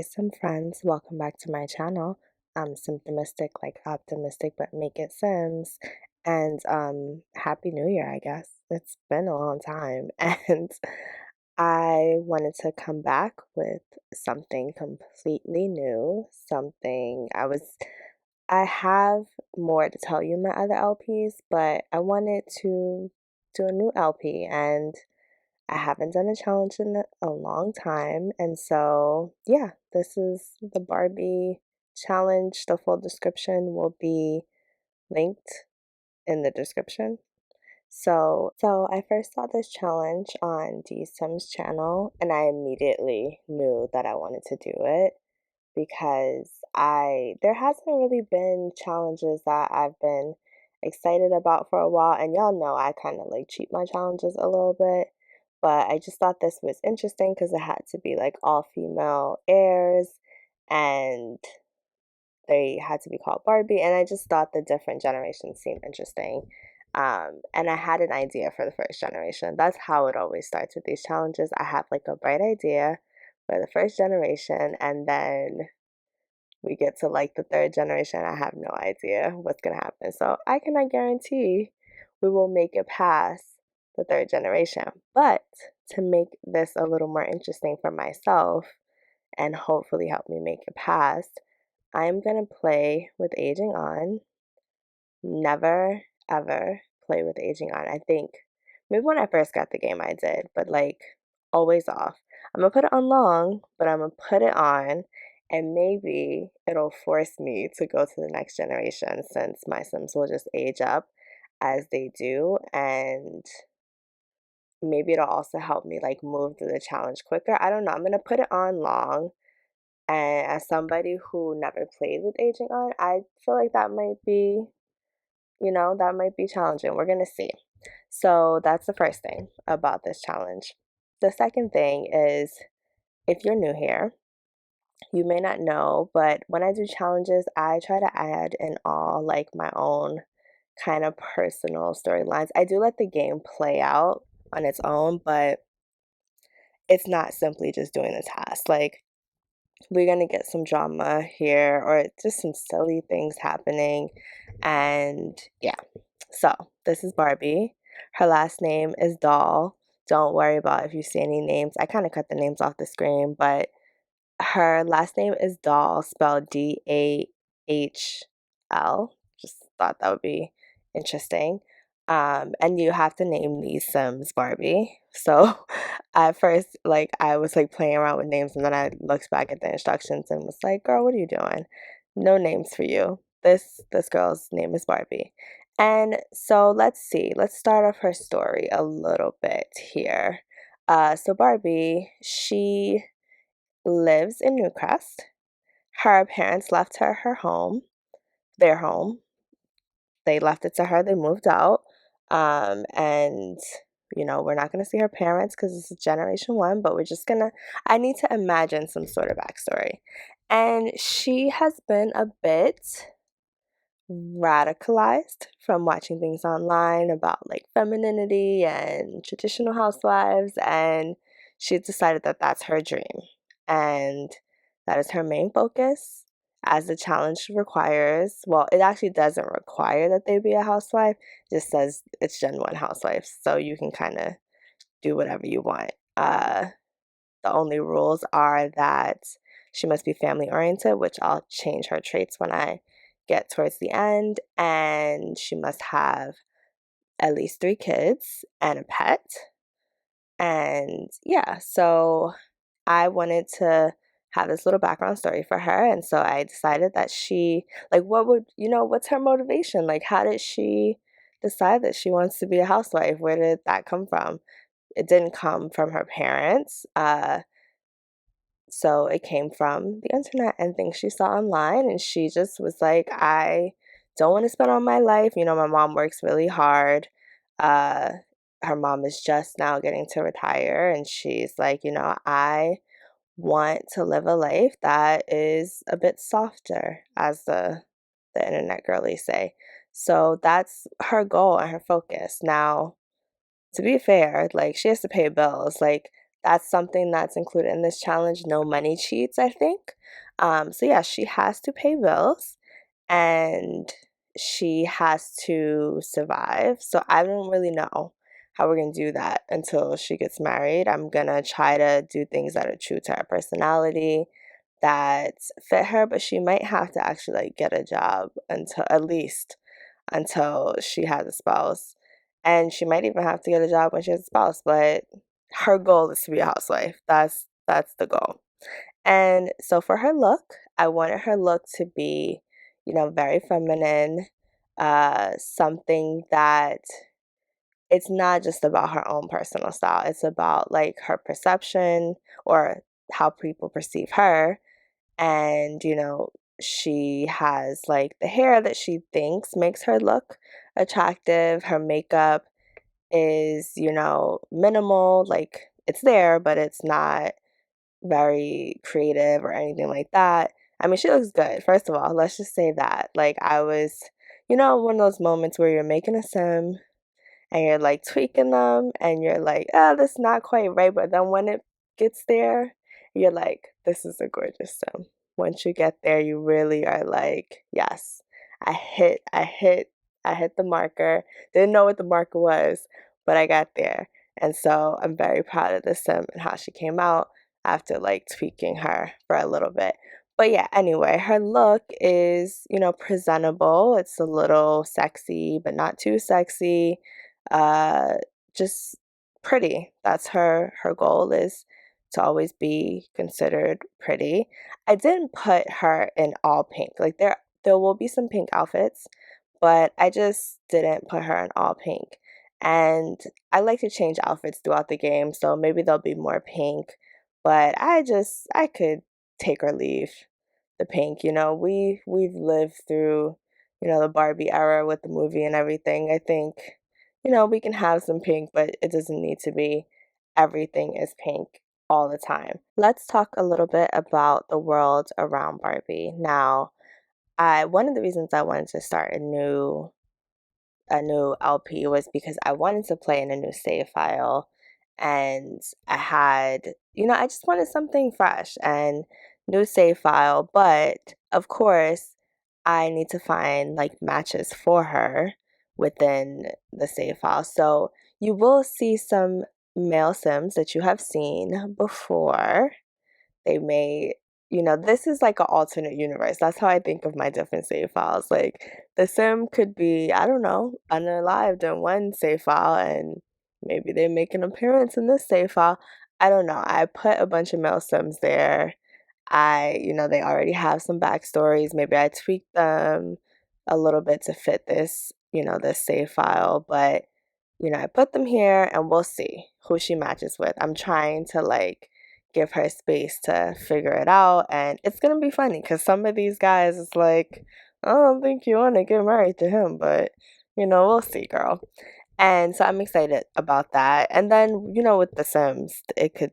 Sim friends, welcome back to my channel. I'm Symptomistic, like optimistic, but make it Sims. And Happy New Year, I guess. It's been a long time. And I wanted to come back with something completely new. I have more to tell you in my other LPs, but I wanted to do a new LP, and I haven't done a challenge in a long time, and so yeah, this is the Barbie challenge. The full description will be linked in the description. So I first saw this challenge on D Sims channel, and I immediately knew that I wanted to do it because I there hasn't really been challenges that I've been excited about for a while, and y'all know I kind of like cheat my challenges a little bit, but I just thought this was interesting because it had to be like all female heirs, and they had to be called Barbie, and I just thought the different generations seemed interesting. And I had an idea for the first generation. That's how it always starts with these challenges. I have like a bright idea for the first generation, and then we get to like the third generation. I have no idea what's going to happen. So I cannot guarantee we will make it past the third generation. But to make this a little more interesting for myself and hopefully help me make it past, I'm going to play with aging on. Never, ever play with aging on. I think maybe when I first got the game I did, but like always off. I'm gonna put it on long, but I'm gonna put it on, and maybe it'll force me to go to the next generation since my Sims will just age up as they do, and maybe it'll also help me like move through the challenge quicker. I don't know. I'm gonna put it on long, and as somebody who never played with aging on, I feel like that might be challenging. We're gonna see. So that's the first thing about this challenge. The second thing is, if you're new here, you may not know, but when I do challenges, I try to add in all like my own kind of personal storylines. I do let the game play out on its own, but it's not simply just doing the task. Like, we're gonna get some drama here or just some silly things happening. And yeah, so this is Barbie. Her last name is Doll. Don't worry about if you see any names. I kind of cut the names off the screen, but her last name is Doll, spelled Dahl. Just thought that would be interesting. And you have to name these Sims Barbie. So at first, like I was like playing around with names, and then I looked back at the instructions and was like, "Girl, what are you doing? No names for you. This girl's name is Barbie." And so let's see. Let's start off her story a little bit here. So Barbie, she lives in Newcrest. Her parents left her their home. They left it to her. They moved out. And we're not going to see her parents because this is generation one, but I need to imagine some sort of backstory. And she has been a bit radicalized from watching things online about like femininity and traditional housewives, and she decided that that's her dream, and that is her main focus, as the challenge requires. Well, it actually doesn't require that they be a housewife, it just says it's Gen 1 housewife, so you can kind of do whatever you want. The only rules are that she must be family oriented, which I'll change her traits when I get towards the end, and she must have at least 3 kids and a pet. And yeah, so I wanted to have this little background story for her, and so I decided that what's her motivation? Like, how did she decide that she wants to be a housewife? Where did that come from? It didn't come from her parents. So it came from the internet and things she saw online, and she just was like, I don't want to spend all my life. My mom works really hard. Uh, Her mom is just now getting to retire, and she's like, I want to live a life that is a bit softer, as the internet girlies say. So that's her goal and her focus. Now, to be fair, like, she has to pay bills. Like, that's something that's included in this challenge. No money cheats, I think. So yeah, she has to pay bills and she has to survive. So I don't really know how we're gonna do that until she gets married. I'm gonna try to do things that are true to her personality, that fit her, but she might have to actually like get a job until at least until she has a spouse. And she might even have to get a job when she has a spouse, but her goal is to be a housewife. That's the goal. And so for her look, I wanted her look to be, very feminine, something that it's not just about her own personal style. It's about like her perception or how people perceive her. And, she has like the hair that she thinks makes her look attractive. Her makeup is, minimal, like it's there, but it's not very creative or anything like that. I mean, she looks good. First of all, let's just say that. Like I was, one of those moments where you're making a sim and you're like tweaking them and you're like, oh, that's not quite right. But then when it gets there, you're like, this is a gorgeous sim. Once you get there, you really are like, yes, I hit the marker. Didn't know what the marker was, but I got there. And so I'm very proud of this sim and how she came out after like tweaking her for a little bit. But yeah, anyway, her look is, presentable. It's a little sexy, but not too sexy. Uh, just pretty. That's her goal is to always be considered pretty. I didn't put her in all pink. Like there will be some pink outfits, but I just didn't put her in all pink. And I like to change outfits throughout the game, so maybe there'll be more pink, but I could take or leave the pink. We've lived through, the Barbie era with the movie and everything. I think, we can have some pink, but it doesn't need to be everything is pink all the time. Let's talk a little bit about the world around Barbie. Now, I one of the reasons I wanted to start a new LP was because I wanted to play in a new save file and I had, I just wanted something fresh and new save file, but of course, I need to find like matches for her within the save file. So you will see some male sims that you have seen before. They may, this is like an alternate universe. That's how I think of my different save files. Like the sim could be, I don't know, unalived in one save file and maybe they make an appearance in this save file. I don't know. I put a bunch of male sims there. They already have some backstories. Maybe I tweaked them a little bit to fit this, this save file, but I put them here and we'll see who she matches with. I'm trying to like give her space to figure it out. And it's going to be funny because some of these guys, it's like, I don't think you want to get married to him, but we'll see, girl. And so I'm excited about that. And then, with The Sims, it could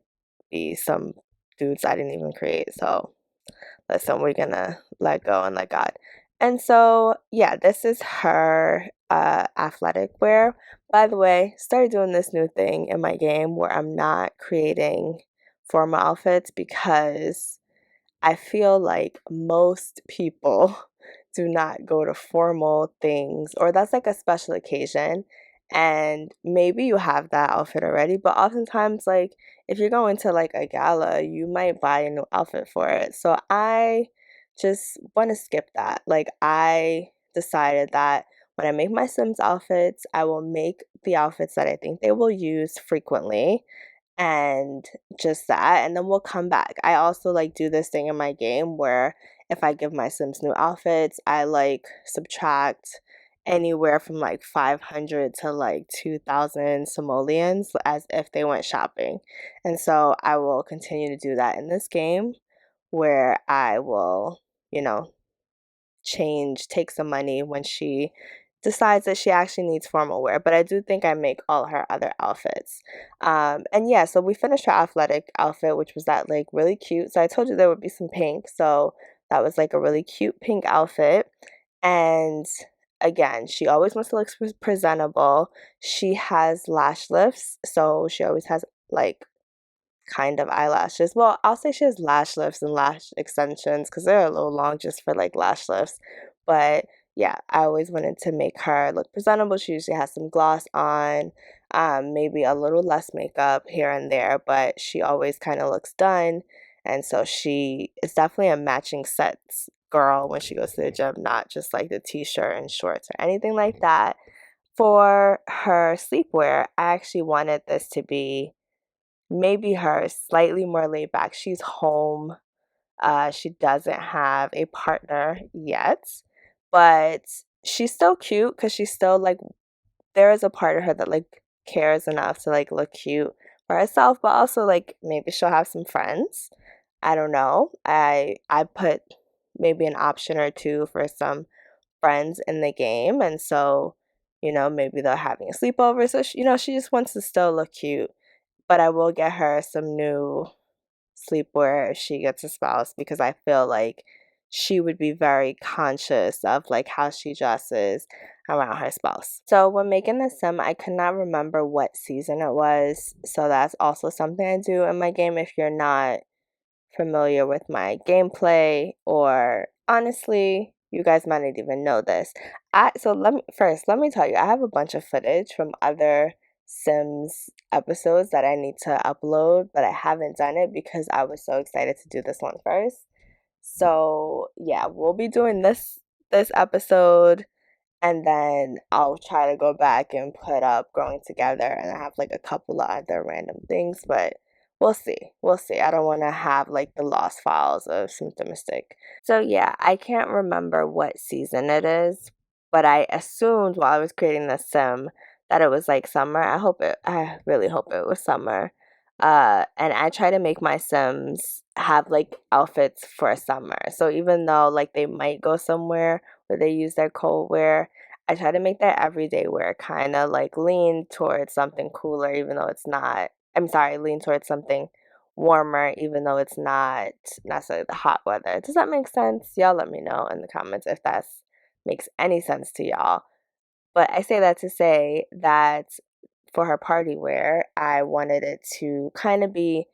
be some dudes I didn't even create. So listen, we're gonna let go and let God. And so, yeah, this is her athletic wear. By the way, started doing this new thing in my game where I'm not creating formal outfits because I feel like most people do not go to formal things, or that's like a special occasion. And maybe you have that outfit already, but oftentimes, like, if you're going to like a gala, you might buy a new outfit for it. So I just want to skip that. Like, I decided that when I make my Sims outfits, I will make the outfits that I think they will use frequently and just that, and then we'll come back. I also like do this thing in my game where if I give my sims new outfits, I like subtract anywhere from like 500 to like 2,000 simoleons as if they went shopping. And so I will continue to do that in this game where I will, you know, take some money when she decides that she actually needs formal wear. But I do think I make all her other outfits. And yeah, so we finished her athletic outfit, which was that like really cute. So I told you there would be some pink. So that was like a really cute pink outfit. And again, she always wants to look presentable. She has lash lifts. So she always has like kind of eyelashes. Well, I'll say she has lash lifts and lash extensions because they're a little long just for like lash lifts. But yeah, I always wanted to make her look presentable. She usually has some gloss on, maybe a little less makeup here and there, but she always kind of looks done. And so she is definitely a matching sets girl when she goes to the gym, not just like the t-shirt and shorts or anything like that. For her sleepwear, I actually wanted this to be maybe her slightly more laid back. She's home. She doesn't have a partner yet, but she's still cute because she's still like, there is a part of her that like cares enough to like look cute for herself, but also like maybe she'll have some friends. I don't know. I put maybe an option or two for some friends in the game, and so maybe they're having a sleepover, so she just wants to still look cute. But I will get her some new sleepwear if she gets a spouse, because I feel like she would be very conscious of like how she dresses around her spouse. So when making the sim, I could not remember what season it was, so that's also something I do in my game. If you're not familiar with my gameplay, or honestly, you guys might not even know this. So let me tell you, I have a bunch of footage from other Sims episodes that I need to upload, but I haven't done it because I was so excited to do this one first. So yeah, we'll be doing this episode, and then I'll try to go back and put up Growing Together, and I have like a couple of other random things, but we'll see. We'll see. I don't want to have like the lost files of Symptomistic. So yeah, I can't remember what season it is, but I assumed while I was creating the sim that it was like summer. I really hope it was summer. And I try to make my sims have like outfits for summer. So even though like they might go somewhere where they use their cold wear, I try to make their everyday wear kind of like lean towards something cooler, even though it's not. I'm sorry, lean towards something warmer, even though it's not necessarily the hot weather. Does that make sense? Y'all let me know in the comments if that makes any sense to y'all. But I say that to say that for her party wear, I wanted it to kind of be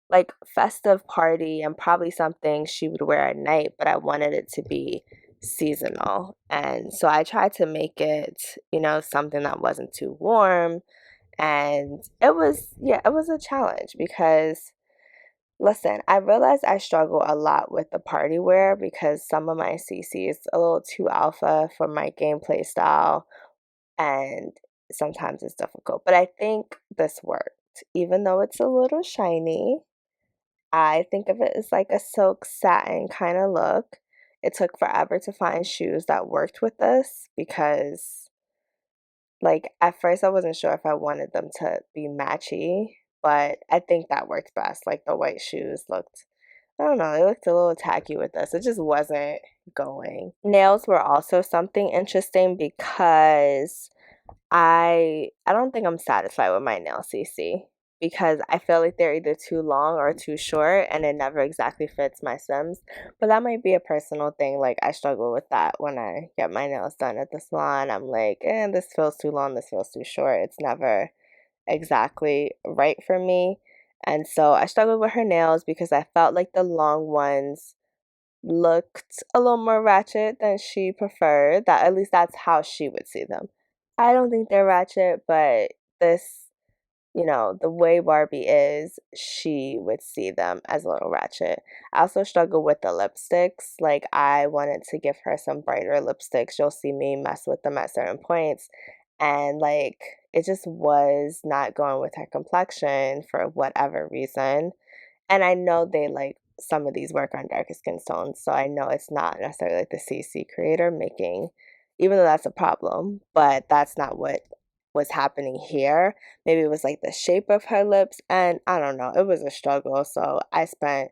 like festive party and probably something she would wear at night, but I wanted it to be seasonal. And so I tried to make it, something that wasn't too warm. And it was a challenge because listen, I realized I struggle a lot with the party wear because some of my CC is a little too alpha for my gameplay style, and sometimes it's difficult. But I think this worked. Even though it's a little shiny, I think of it as like a silk satin kind of look. It took forever to find shoes that worked with this because, like, at first I wasn't sure if I wanted them to be matchy, but I think that worked best. Like, the white shoes looked, I don't know, they looked a little tacky with this. It just wasn't going. Nails were also something interesting because I don't think I'm satisfied with my nail CC because I feel like they're either too long or too short and it never exactly fits my Sims. But that might be a personal thing. Like, I struggle with that when I get my nails done at the salon. I'm like, this feels too long, this feels too short. It's never exactly right for me. And so I struggled with her nails because I felt like the long ones looked a little more ratchet than she preferred. That at least that's how she would see them. I don't think they're ratchet, but this, the way Barbie is, she would see them as a little ratchet. I also struggle with the lipsticks. Like, I wanted to give her some brighter lipsticks. You'll see me mess with them at certain points. And like, it just was not going with her complexion for whatever reason. And I know they like some of these work on darker skin tones, so I know it's not necessarily like the CC creator making, even though that's a problem, but that's not what was happening here. Maybe it was like the shape of her lips, and I don't know, it was a struggle, so I spent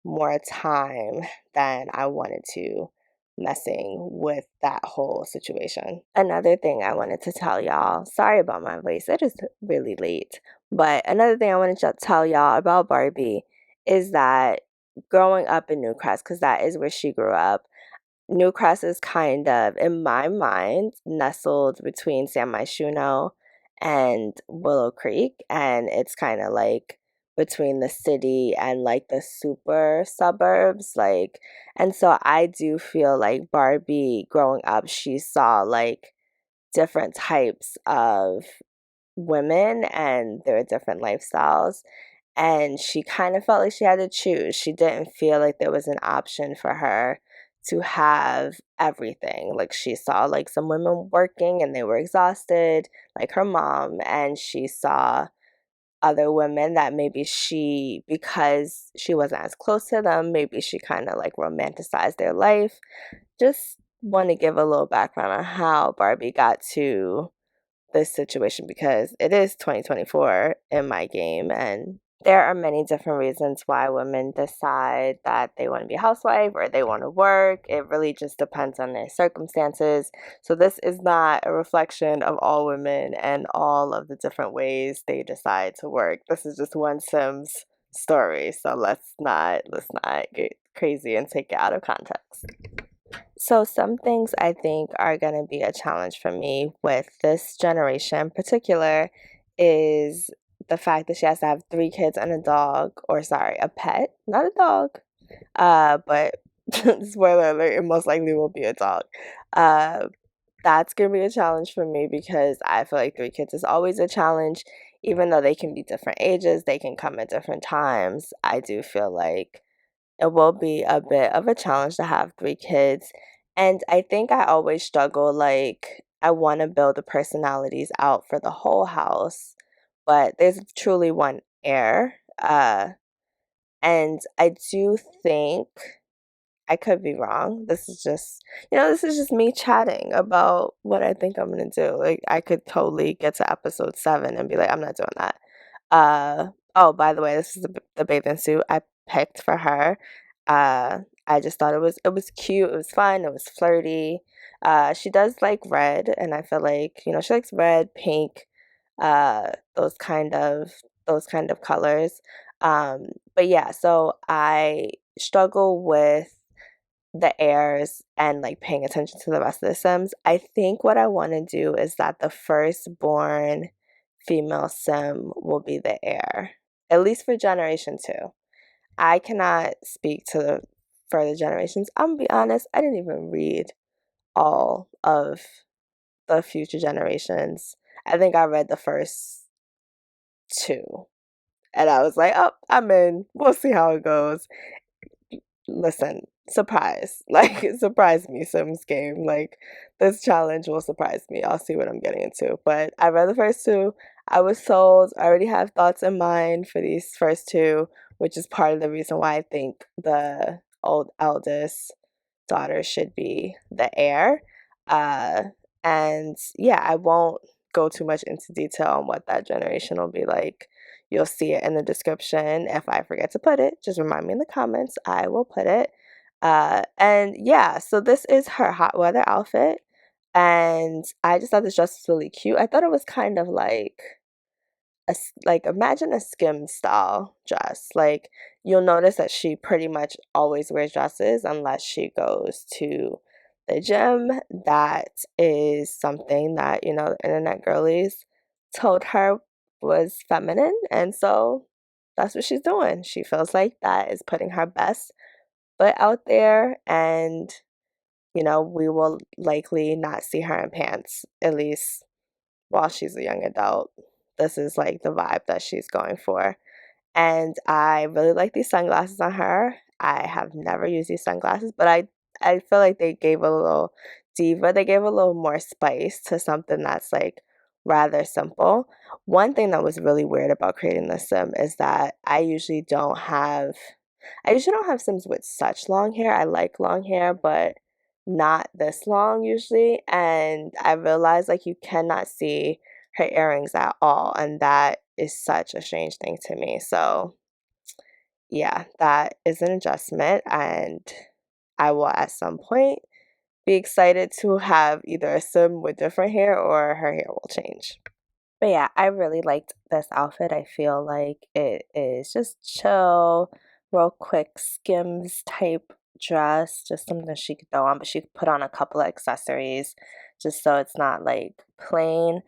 more time than I wanted to messing with that whole situation. Another thing I wanted to tell y'all, sorry about my voice, it is really late, but another thing I wanted to tell y'all about Barbie is that growing up in Newcrest, because that is where she grew up, Newcrest is kind of, in my mind, nestled between San Myshuno and Willow Creek, and it's kind of like between the city and like the super suburbs, like, and so I do feel like Barbie growing up, she saw like different types of women and their different lifestyles, and she kind of felt like she had to choose. She didn't feel like there was an option for her to have everything. Like she saw like some women working and they were exhausted, like her mom, and she saw other women that maybe she, because she wasn't as close to them, maybe she kind of like romanticized their life. Just want to give a little background on how Barbie got to this situation, because it is 2024 in my game, and there are many different reasons why women decide that they want to be a housewife or they want to work. It really just depends on their circumstances. So this is not a reflection of all women and all of the different ways they decide to work. This is just one Sims story. So let's not get crazy and take it out of context. So some things I think are going to be a challenge for me with this generation in particular is the fact that she has to have 3 kids and a dog, or sorry, a pet, not a dog. But spoiler alert, it most likely will be a dog. Uh, that's going to be a challenge for me because I feel like 3 kids is always a challenge, even though they can be different ages, they can come at different times. I do feel like it will be a bit of a challenge to have 3 kids. And I think I always struggle, like, I want to build the personalities out for the whole house, but there's truly one heir. And I do think I could be wrong. This is just me chatting about what I think I'm gonna do. Like, I could totally get to episode 7 and be like, I'm not doing that. Oh, by the way, this is the bathing suit I picked for her. I just thought it was cute, it was fun, it was flirty. She does like red, and I feel like, she likes red, pink, uh, those kind of those kind of colors. But yeah, so I struggle with the heirs and like paying attention to the rest of the Sims. I think what I want to do is that the firstborn female Sim will be the heir, at least for generation 2. I cannot speak to the further generations. I'm gonna be honest, I didn't even read all of the future generations. I think I read the first 2, and I was like, oh, I'm in. We'll see how it goes. Listen, surprise. Like, surprise me, Sims game. Like, this challenge will surprise me. I'll see what I'm getting into. But I read the first 2. I was sold. I already have thoughts in mind for these first 2, which is part of the reason why I think the eldest daughter should be the heir. Uh, and yeah, I won't go too much into detail on what that generation will be like. You'll see it in the description. If I forget to put it, just remind me in the comments. I will put it. And yeah, so this is her hot weather outfit. And I just thought this dress was really cute. I thought it was kind of like like imagine a skim style dress. Like, you'll notice that she pretty much always wears dresses unless she goes to the gym. That is something that, the internet girlies told her was feminine, and so that's what she's doing. She feels like that is putting her best foot out there, and we will likely not see her in pants, at least while she's a young adult. This is like the vibe that she's going for. And I really like these sunglasses on her. I have never used these sunglasses, but I feel like they gave a little diva, they gave a little more spice to something that's like rather simple. One thing that was really weird about creating this sim is that I usually don't have Sims with such long hair. I like long hair, but not this long usually. And I realized like you cannot see her earrings at all. And that is such a strange thing to me. So yeah, that is an adjustment. And I will at some point be excited to have either a Sim with different hair or her hair will change. But yeah, I really liked this outfit. I feel like it is just chill, real quick Skims type dress, just something she could throw on, but she could put on a couple of accessories just so it's not like plain.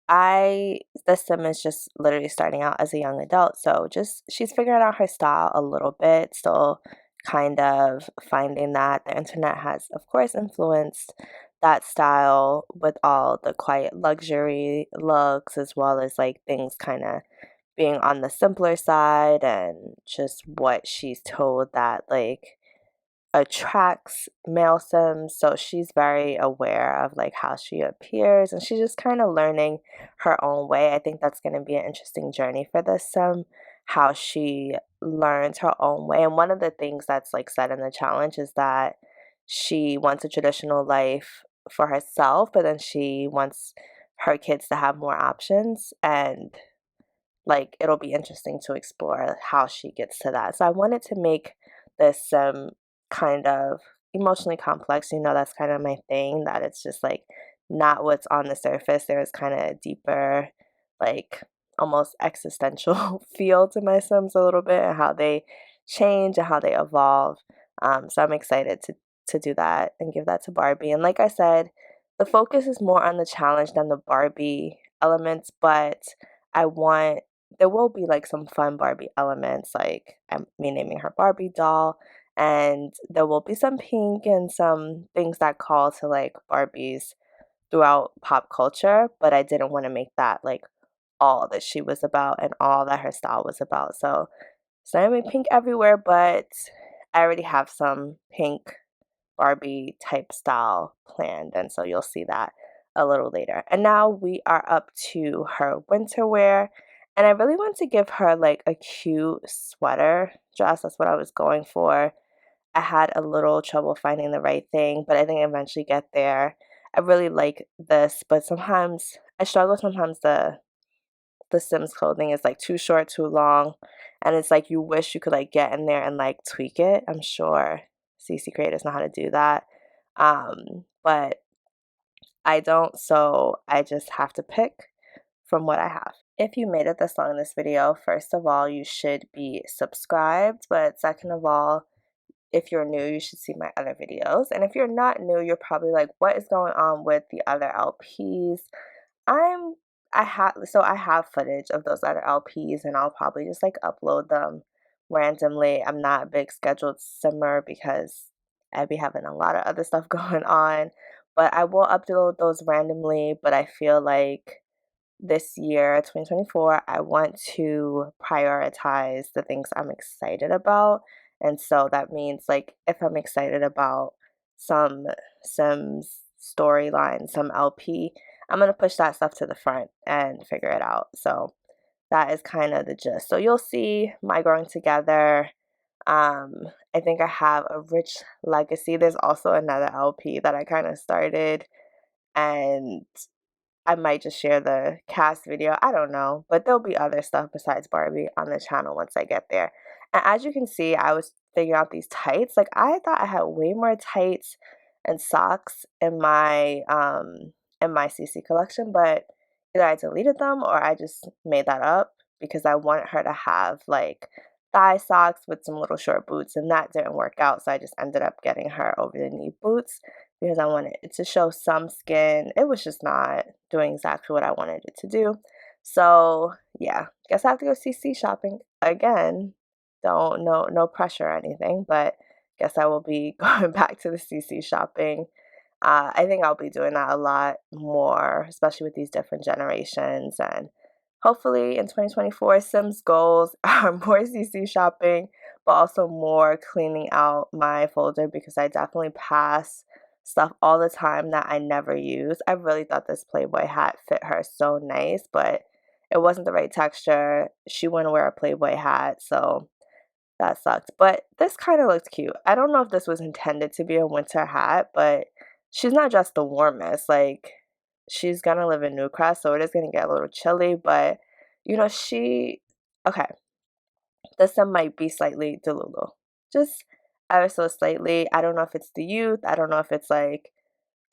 the sim is just literally starting out as a young adult, so just she's figuring out her style a little bit, still kind of finding that. The internet has, of course, influenced that style with all the quiet luxury looks, as well as like things kind of being on the simpler side, and just what she's told that like attracts male sims. So she's very aware of like how she appears, and she's just kind of learning her own way. I think that's going to be an interesting journey for this sim, how she learns her own way. And one of the things that's like said in the challenge is that she wants a traditional life for herself, but then she wants her kids to have more options, and like it'll be interesting to explore how she gets to that. So I wanted to make this kind of emotionally complex. That's kind of my thing, that it's just like not what's on the surface. There's kind of deeper, like almost existential feel to my Sims a little bit, and how they change and how they evolve. So I'm excited to do that and give that to Barbie. And like I said, the focus is more on the challenge than the Barbie elements, but I want there will be like some fun Barbie elements, like me naming her Barbie doll, and there will be some pink and some things that call to like Barbies throughout pop culture, but I didn't want to make that like all that she was about and all that her style was about. So it's not gonna be pink everywhere, but I already have some pink Barbie type style planned, and so you'll see that a little later. And now we are up to her winter wear, and I really want to give her like a cute sweater dress. That's what I was going for. I had a little trouble finding the right thing, but I think I eventually get there. I really like this, but sometimes I struggle. Sometimes the Sims clothing is like too short, too long, and it's like you wish you could like get in there and like tweak it. I'm sure CC creators know how to do that. But I don't, so I just have to pick from what I have. If you made it this long in this video, first of all, you should be subscribed, but second of all, if you're new, you should see my other videos. And if you're not new, you're probably like, what is going on with the other LPs? I'm I have footage of those other LPs, and I'll probably just like upload them randomly. I'm not a big scheduled simmer because I be having a lot of other stuff going on, but I will upload those randomly. But I feel like this year, 2024, I want to prioritize the things I'm excited about. And so that means like if I'm excited about some Sims storyline, some LP, I'm going to push that stuff to the front and figure it out. So that is kind of the gist. So you'll see my growing together. Um, I think I have a rich legacy. There's also another LP that I kind of started, and I might just share the cast video. I don't know, but there'll be other stuff besides Barbie on the channel once I get there. And as you can see, I was figuring out these tights. Like I thought I had way more tights and socks in my CC collection, but either I deleted them or I just made that up because I wanted her to have like thigh socks with some little short boots, and that didn't work out. So I just ended up getting her over the knee boots because I wanted it to show some skin. It was just not doing exactly what I wanted it to do. So yeah, guess I have to go CC shopping again. Don't no pressure or anything, but guess I will be going back to the CC shopping. I think I'll be doing that a lot more, especially with these different generations. And hopefully in 2024, Sims goals are more CC shopping, but also more cleaning out my folder because I definitely pass stuff all the time that I never use. I really thought this Playboy hat fit her so nice, but it wasn't the right texture. She wouldn't wear a Playboy hat, so that sucked. But this kind of looked cute. I don't know if this was intended to be a winter hat, but she's not just the warmest. Like, she's gonna live in Newcastle, so it is gonna get a little chilly, but okay, this one might be slightly delulu. Just ever so slightly. I don't know if it's the youth. I don't know if it's like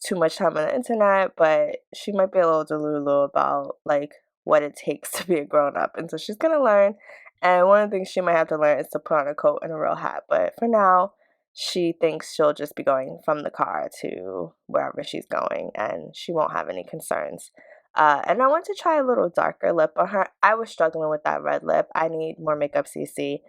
too much time on the internet, but she might be a little delulu about like what it takes to be a grown up. And so she's gonna learn. And one of the things she might have to learn is to put on a coat and a real hat. But for now, she thinks she'll just be going from the car to wherever she's going, and she won't have any concerns And I want to try a little darker lip on her. I was struggling with that red lip. I need more makeup CC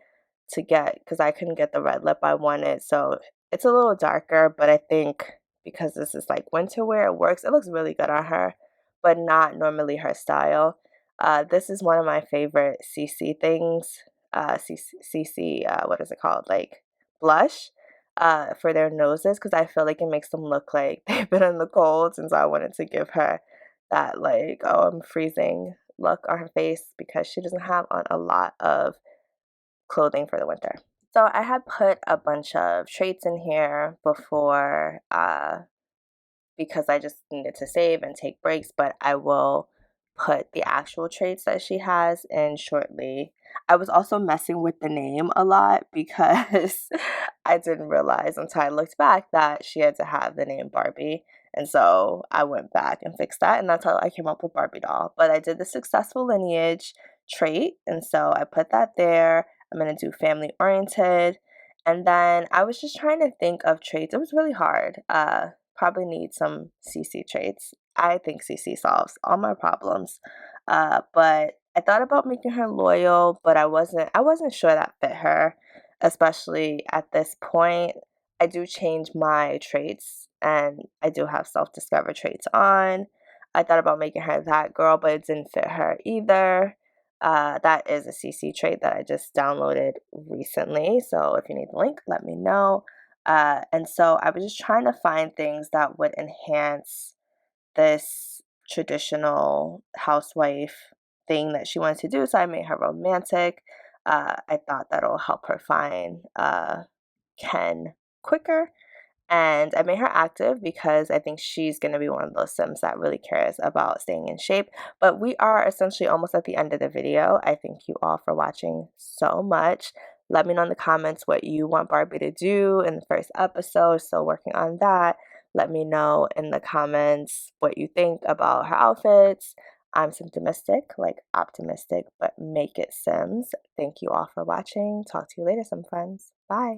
to get, because I couldn't get the red lip I wanted. So it's a little darker, but I think because this is like winter wear, it works. It looks really good on her, but not normally her style. This is one of my favorite CC things. CC, what is it called? Like blush for their noses, because I feel like it makes them look like they've been in the cold, and so I wanted to give her that like, oh, I'm freezing look on her face because she doesn't have on a lot of clothing for the winter. So I had put a bunch of traits in here before because I just needed to save and take breaks, but I will put the actual traits that she has in shortly. I was also messing with the name a lot because I didn't realize until I looked back that she had to have the name Barbie. And so I went back and fixed that, and that's how I came up with Barbie doll. But I did the successful lineage trait, and so I put that there. I'm going to do family oriented. And then I was just trying to think of traits. It was really hard. Probably need some CC traits. I think CC solves all my problems. But I thought about making her loyal, but I wasn't sure that fit her, especially at this point. I do change my traits, and I do have self-discover traits on. I thought about making her that girl, but it didn't fit her either. That is a CC trait that I just downloaded recently. So if you need the link, let me know. And so I was just trying to find things that would enhance this traditional housewife thing that she wanted to do. So I made her romantic. I thought that'll help her find Ken quicker. And I made her active because I think she's going to be one of those Sims that really cares about staying in shape. But we are essentially almost at the end of the video. I thank you all for watching so much. Let me know in the comments what you want Barbie to do in the first episode. Still working on that. Let me know in the comments what you think about her outfits. I'm optimistic, like optimistic, but make it Sims. Thank you all for watching. Talk to you later, some friends. Bye.